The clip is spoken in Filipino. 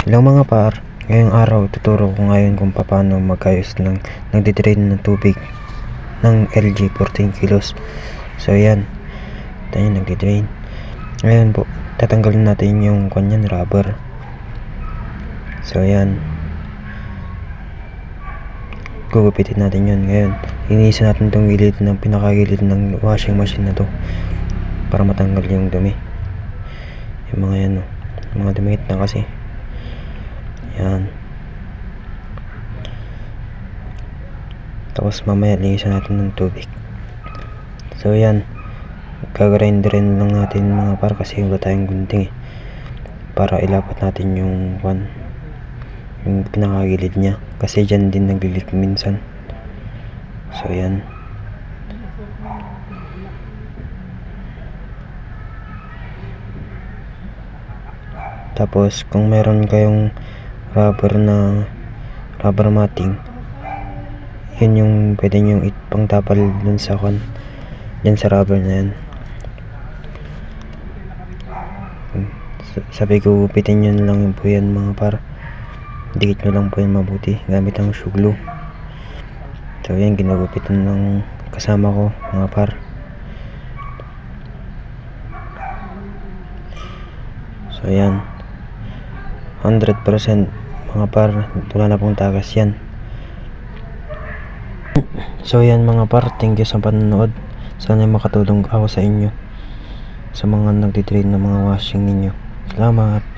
Hello mga par, ngayong araw tuturo ko ngayon kung paano magayos ng nagdidrain ng tubig ng LG 14 kilos. So yan, tayo nagdidrain. Ngayon po, tatanggalin natin yung kanyan rubber. So yan, gugupitin natin yun. Ngayon, linisin natin itong gilid ng pinakagilid ng washing machine na to para matanggal yung dumi. Yung mga yan, mga dumikit na kasi. Yan. Tapos mamaya linisan natin ng tubig. So yan, gagrinderin lang natin mga par kasi wala tayong gunting para ilapat natin yung pinakagilid niya kasi dyan din naglilik minsan. So yan, tapos kung meron kayong rubber matting, yun yung pwede nyo pangtapal dun sa dyan sa rubber na yan. Sabi ko, gupitin nyo na lang po yan mga par, dikit nyo lang po yan mabuti gamit ang shoe glue. So yan, ginagupitan ng kasama ko mga par. So yan, 100% mga par, wala na pong tagas yan. So yan mga par, thank you sa panonood. Sana makatulong ako sa inyo sa mga nagtitrain ng mga washing ninyo. Salamat.